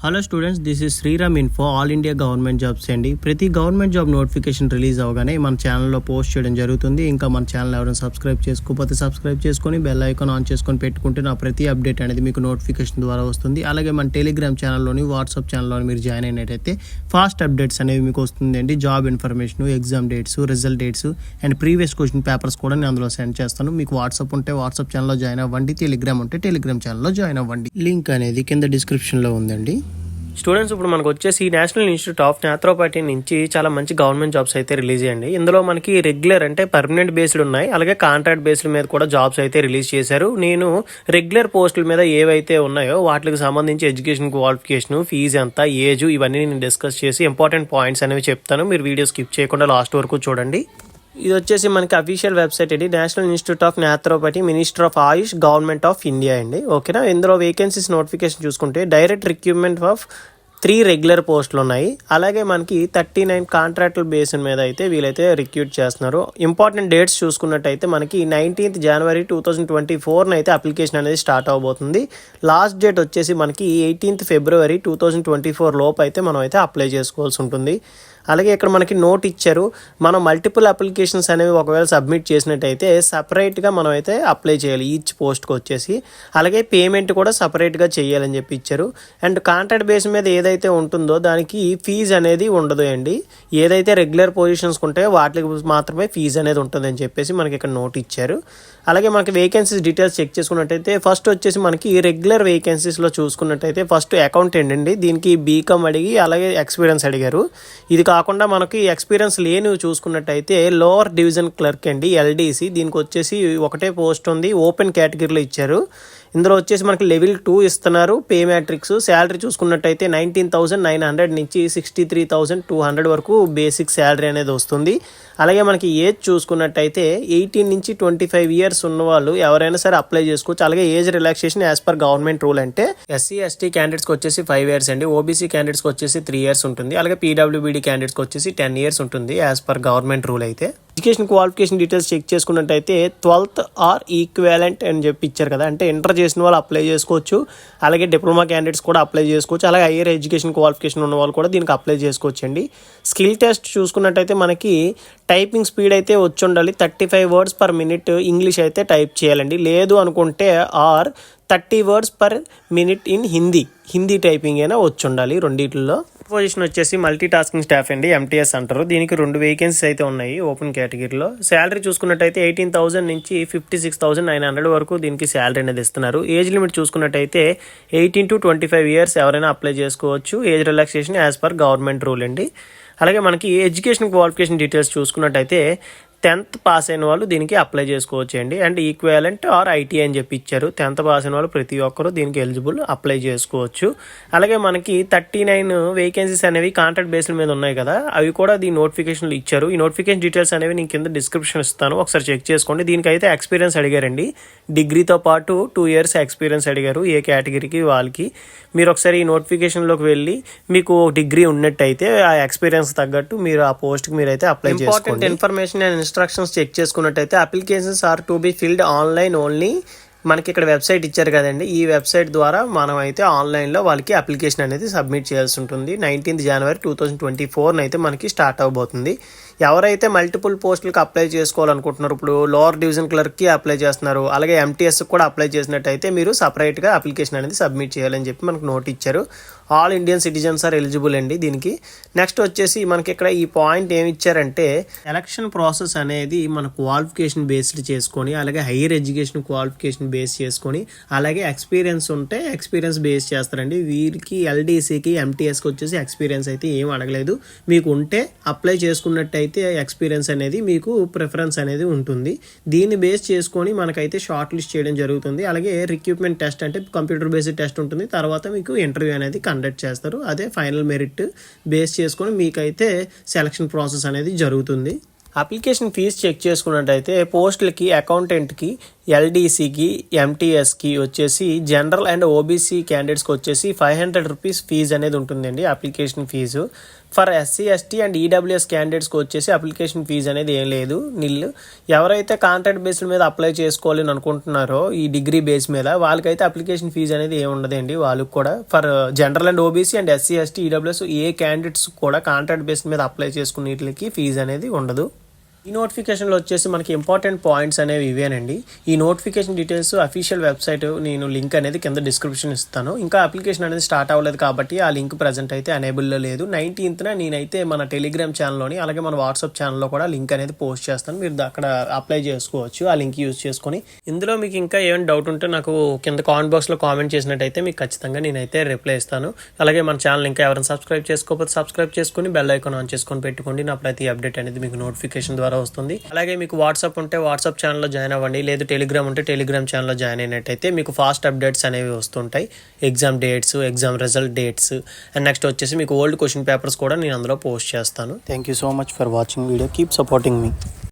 Hello students, this is Sriram info all India government jobs అండి. ప్రతి government job notification release అవగానే మన ఛానల్లో పోస్ట్ చేయడం జరుగుతుంది. ఇంకా మన ఛానల్ ఎవరైనా సబ్స్క్రైబ్ చేసుకోకపోతే సబ్స్క్రైబ్ చేసుకొని బెల్ ఐకాన్ ఆన్ చేసుకొని పెట్టుకుంటే నా ప్రతి అప్డేట్ అనేది మీకు నోటిఫికేషన్ ద్వారా వస్తుంది. అలాగే మన టెలిగ్రామ్ ఛానల్లోని వాట్సాప్ ఛానల్లోని మీరు జాయిన్ అయినట్టయితే ఫాస్ట్ అప్డేట్స్ అనేవి మీకు వస్తుంది అండి. Job information, exam dates, result dates and previous question papers కూడా నేను అందులో సెండ్ చేస్తాను. మీకు వాట్సాప్ ఉంటే వాట్సాప్ ఛానల్లో జాయిన్ అవ్వండి, టెలిగ్రామ్ ఉంటే టెలిగ్రామ్ ఛానల్లో జాయిన్ అవ్వండి. లింక్ అనేది కింద డిస్క్రిప్షన్లో ఉందండి. స్టూడెంట్స్, ఇప్పుడు మనకు వచ్చేసి నేషనల్ ఇన్స్టిట్యూట్ ఆఫ్ న్యాథ్రోపతి నుంచి చాలా మంచి గవర్నమెంట్ జాబ్స్ అయితే రిలీజ్ అయ్యండి. ఇందులో మనకి రెగ్యులర్ అంటే పర్మనెంట్ బేస్డ్ ఉన్నాయి, అలాగే కాంట్రాక్ట్ బేస్డ్ మీద కూడా జాబ్స్ అయితే రిలీజ్ చేశారు. నేను రెగ్యులర్ పోస్టుల మీద ఏవైతే ఉన్నాయో వాటికి సంబంధించి ఎడ్యుకేషన్ క్వాలిఫికేషన్, ఫీజు ఎంత, ఏజ్, ఇవన్నీ నేను డిస్కస్ చేసి ఇంపార్టెంట్ పాయింట్స్ అనేవి చెప్తాను. మీరు వీడియో స్కిప్ చేయకుండా లాస్ట్ వరకు చూడండి. ఇది వచ్చేసి మనకి అఫీషియల్ వెబ్సైట్ అండి, national institute of naturopathy, minister of Ayush, government of India అండి. ఓకేనా. ఇందులో వేకెన్సీస్ నోటిఫికేషన్ చూసుకుంటే డైరెక్ట్ రిక్రూట్మెంట్ ఆఫ్ 3 రెగ్యులర్ పోస్టులు ఉన్నాయి. అలాగే మనకి 39 కాంట్రాక్టుల బేస్ మీద అయితే వీళ్ళైతే రిక్రూట్ చేస్తున్నారు. ఇంపార్టెంట్ డేట్స్ చూసుకున్నట్టయితే మనకి 19th January 2024 అయితే అప్లికేషన్ అనేది స్టార్ట్ అవబోతుంది. లాస్ట్ డేట్ వచ్చేసి మనకి 18th February 2024 లోపు అయితే మనం అయితే అప్లై చేసుకోవాల్సి ఉంటుంది. అలాగే ఇక్కడ మనకి నోట్ ఇచ్చారు, మనం మల్టిపుల్ అప్లికేషన్స్ అనేవి ఒకవేళ సబ్మిట్ చేసినట్టయితే సపరేట్గా మనం అయితే అప్లై చేయాలి ఈచ్ పోస్ట్కి వచ్చేసి. అలాగే పేమెంట్ కూడా సపరేట్గా చేయాలని చెప్పి ఇచ్చారు. అండ్ కాంట్రాక్ట్ బేస్ మీద ఏదైతే ఉంటుందో దానికి ఫీజు అనేది ఉండదు అండి. ఏదైతే రెగ్యులర్ పొజిషన్స్ ఉంటాయో వాటికి మాత్రమే ఫీజు అనేది ఉంటుంది అని చెప్పేసి మనకి ఇక్కడ నోట్ ఇచ్చారు. అలాగే మనకి వేకెన్సీస్ డీటెయిల్స్ చెక్ చేసుకున్నట్టయితే ఫస్ట్ వచ్చేసి మనకి రెగ్యులర్ వేకెన్సీస్లో చూసుకున్నట్టయితే ఫస్ట్ అకౌంటెంట్ అండి. దీనికి బీకామ్ అడిగి అలాగే ఎక్స్పీరియన్స్ అడిగారు. ఇది కాకుండా మనకి ఎక్స్పీరియన్స్ లేని చూసుకున్నట్టయితే లోవర్ డివిజన్ క్లర్క్ అండి, ఎల్డీసీ. దీనికి వచ్చేసి ఒకటే పోస్ట్ ఉంది, ఓపెన్ కేటగిరీలో ఇచ్చారు. ఇందులో వచ్చేసి మనకి లెవెల్ 2 ఇస్తున్నారు. పే మ్యాట్రిక్స్ శాలరీ చూసుకున్నట్టయితే 19,900 నుంచి 63,200 వరకు బేసిక్ శాలరీ అనేది వస్తుంది. అలాగే మనకి ఏజ్ చూసుకున్నట్టయితే 18 నుంచి 25 ఇయర్స్ ఉన్న వాళ్ళు ఎవరైనా సరే అప్లై చేసుకోవచ్చు. అలాగే age relaxation as per government rule అంటే ఎస్సీ ఎస్టీ క్యాండిడేట్స్కి వచ్చేసి 5 years అండి, ఓబీసీ క్యాండిడేట్స్కి వచ్చేసి 3 years ఉంటుంది. అలాగే పీడబ్ల్యూబీడీ క్యాండిడేట్స్కి వచ్చేసి 10 years ఉంటుంది యాజ్ పర్ గవర్నమెంట్ రూల్ అయితే. ఎడ్యుకేషన్ క్వాలిఫికేషన్ డీటెయిల్స్ చెక్ చేసుకున్నట్టయితే 12th ఆర్ ఈక్వాలెంట్ అని చెప్పి ఇచ్చారు కదా, అంటే ఇంటర్ చేసిన వాళ్ళు అప్లై చేసుకోవచ్చు. అలాగే డిప్లొమా క్యాండిడేట్స్ కూడా అప్లై చేసుకోవచ్చు. అలాగే హైయర్ ఎడ్యుకేషన్ క్వాలిఫికేషన్ ఉన్న వాళ్ళు కూడా దీనికి అప్లై చేసుకోవచ్చు అండి. స్కిల్ టెస్ట్ చూసుకున్నట్టయితే మనకి టైపింగ్ స్పీడ్ అయితే వచ్చి ఉండాలి, 35 words per minute ఇంగ్లీష్ అయితే టైప్ చేయాలండి. లేదు అనుకుంటే 30 words per minute in Hindi typing అయినా వచ్చి ఉండాలి రెండిట్లో. పొజిషన్ వచ్చేసి మల్టీ టాస్కింగ్ స్టాఫ్ అండి, ఎంటీఎస్ అంటారు. దీనికి 2 వేకెన్సీస్ అయితే ఉన్నాయి ఓపెన్ కేటగిరీలో. శాలరీ చూసుకున్నట్టయితే 18,000 నుంచి 56,900 వరకు దీనికి శాలరీ అనేది ఇస్తున్నారు. ఏజ్ లిమిట్ చూసుకున్నట్టయితే 18 to 25 years ఎవరైనా అప్లై చేసుకోవచ్చు. Age relaxation as per government rule అండి. అలాగే మనకి ఎడ్యుకేషన్ క్వాలిఫికేషన్ డీటెయిల్స్ చూసుకున్నట్టయితే 10th పాస్ అయిన వాళ్ళు దీనికి అప్లై చేసుకోవచ్చు అండి. అండ్ ఈక్వాలెంట్ ఆర్ ఐటీ అని చెప్పి ఇచ్చారు. 10th పాస్ అయిన వాళ్ళు ప్రతి ఒక్కరు దీనికి ఎలిజిబుల్, అప్లై చేసుకోవచ్చు. అలాగే మనకి 39 వేకెన్సీస్ అనేవి కాంట్రాక్ట్ బేస్డ్ మీద ఉన్నాయి కదా, అవి కూడా దీని నోటిఫికేషన్లు ఇచ్చారు. ఈ నోటిఫికేషన్ డీటెయిల్స్ అనేవి నేను కింద డిస్క్రిప్షన్ ఇస్తాను, ఒకసారి చెక్ చేసుకోండి. దీనికైతే ఎక్స్పీరియన్స్ అడిగారండి, డిగ్రీతో పాటు 2 years ఎక్స్పీరియన్స్ అడిగారు ఏ కేటగిరీకి వాళ్ళకి. మీరు ఒకసారి ఈ నోటిఫికేషన్లోకి వెళ్ళి మీకు డిగ్రీ ఉన్నట్టయితే ఆ ఎక్స్పీరియన్స్ తగ్గట్టు మీరు ఆ పోస్ట్కి మీరైతే అప్లై చేసుకోండి. Important information and instructions check చేసుకున్నట్టయితే applications are to be filled online only. మనకి ఇక్కడ వెబ్సైట్ ఇచ్చారు కదండి, ఈ వెబ్సైట్ ద్వారా మనం అయితే ఆన్లైన్లో వాళ్ళకి అప్లికేషన్ అనేది సబ్మిట్ చేయాల్సి ఉంటుంది. 19th January 2024 అయితే మనకి స్టార్ట్ అవబోతుంది. ఎవరైతే మల్టిపుల్ పోస్టులకు అప్లై చేసుకోవాలనుకుంటున్నారు, ఇప్పుడు లోవర్ డివిజన్ క్లర్క్కి అప్లై చేస్తున్నారు, అలాగే ఎంటీఎస్కి కూడా అప్లై చేసినట్టయితే మీరు సపరేట్గా అప్లికేషన్ అనేది సబ్మిట్ చేయాలని చెప్పి మనకు నోట్ ఇచ్చారు. All Indian citizens are eligible అండి దీనికి. నెక్స్ట్ వచ్చేసి మనకి ఇక్కడ ఈ పాయింట్ ఏమి ఇచ్చారంటే ఎలక్షన్ ప్రాసెస్ అనేది మన క్వాలిఫికేషన్ బేస్డ్ చేసుకొని, అలాగే హైయర్ ఎడ్యుకేషన్ క్వాలిఫికేషన్ బేస్ చేసుకొని, అలాగే ఎక్స్పీరియన్స్ ఉంటే ఎక్స్పీరియన్స్ బేస్ చేస్తారండి. వీరికి ఎల్డీసీకి ఎంటీఎస్కి వచ్చేసి ఎక్స్పీరియన్స్ అయితే ఏం అడగలేదు. మీకు ఉంటే అప్లై చేసుకున్నట్టయితే ఎక్స్పీరియన్స్ అనేది మీకు ప్రిఫరెన్స్ అనేది ఉంటుంది. దీన్ని బేస్ చేసుకొని మనకైతే షార్ట్ లిస్ట్ చేయడం జరుగుతుంది. అలాగే రిక్రూట్మెంట్ టెస్ట్ అంటే కంప్యూటర్ బేస్డ్ టెస్ట్ ఉంటుంది, తర్వాత మీకు ఇంటర్వ్యూ అనేది కండక్ట్ చేస్తారు. అదే ఫైనల్ మెరిట్ బేస్ చేసుకొని మీకైతే సెలక్షన్ ప్రాసెస్ అనేది జరుగుతుంది. అప్లికేషన్ ఫీజు చెక్ చేసుకున్నట్టయితే పోస్టులకి, అకౌంటెంట్కి, ఎల్డీసీకి, ఎంటీఎస్కి వచ్చేసి జనరల్ అండ్ ఓబీసీ క్యాండిడేట్స్కి వచ్చేసి 500 rupees ఫీజు అనేది ఉంటుందండి application fee. For SC ST and EWS క్యాండిడేట్స్కి వచ్చేసి అప్లికేషన్ ఫీజు అనేది ఏం లేదు, నిల్. ఎవరైతే కాంట్రాక్ట్ బేస్డ్ మీద అప్లై చేసుకోవాలని అనుకుంటున్నారో ఈ డిగ్రీ బేస్ మీద, వాళ్ళకైతే అప్లికేషన్ ఫీజు అనేది ఏమి ఉండదండి. వాళ్ళకి కూడా for general and OBC and SC ST EWS A candidates కూడా కాంట్రాక్ట్ బేస్ మీద అప్లై చేసుకునేట్లకి ఫీజు అనేది ఉండదు. ఈ నోటిఫికేషన్లో వచ్చేసి మనకి ఇంపార్టెంట్ పాయింట్స్ అనేవి ఇవేనండి. ఈ నోటిఫికేషన్ డీటెయిల్స్ అఫీషియల్ వెబ్సైట్ నేను లింక్ అనేది కింద డిస్క్రిప్షన్ ఇస్తాను. ఇంకా అప్లికేషన్ అనేది స్టార్ట్ అవ్వలేదు కాబట్టి ఆ లింక్ ప్రజెంట్ అయితే అనేబుల్లో లేదు. 19th నేనైతే మన టెలిగ్రామ్ ఛానల్లోని అలాగే మన వాట్సాప్ ఛానల్లో కూడా లింక్ అనేది పోస్ట్ చేస్తాను. మీరు అక్కడ అప్లై చేసుకోవచ్చు ఆ లింక్ యూజ్ చేసుకొని. ఇందులో మీకు ఇంకా ఏమైనా డౌట్ ఉంటే నాకు కింద కామెంట్ బాక్స్లో కామెంట్ చేసినట్టయితే మీకు ఖచ్చితంగా నేనైతే రిప్లై ఇస్తాను. అలాగే మన ఛానల్ ఇంకా ఎవరైనా సబ్స్క్రైబ్ చేసుకోకపోతే సబ్స్క్రైబ్ చేసుకొని బెల్ ఐకాన్ ఆన్ చేసుకొని పెట్టుకోండి. నా ప్రతి అప్డేట్ అనేది మీకు నోటిఫికేషన్ ద్వారా వస్తుంది. అలాగే మీకు వాట్సాప్ ఉంటే వాట్సాప్ ఛానల్లో జాయిన్ అవ్వండి, లేదు టెలిగ్రామ్ ఉంటే టెలిగ్రామ్ ఛానల్లో జాయిన్ అయినట్టయితే మీకు ఫాస్ట్ అప్డేట్స్ అనేవి వస్తుంటాయి. Exam dates, exam result dates and next వచ్చేసి మీకు ఓల్డ్ క్వశ్చన్ పేపర్స్ కూడా నేను అందులో పోస్ట్ చేస్తాను. Thank you so much for watching video. Keep supporting me.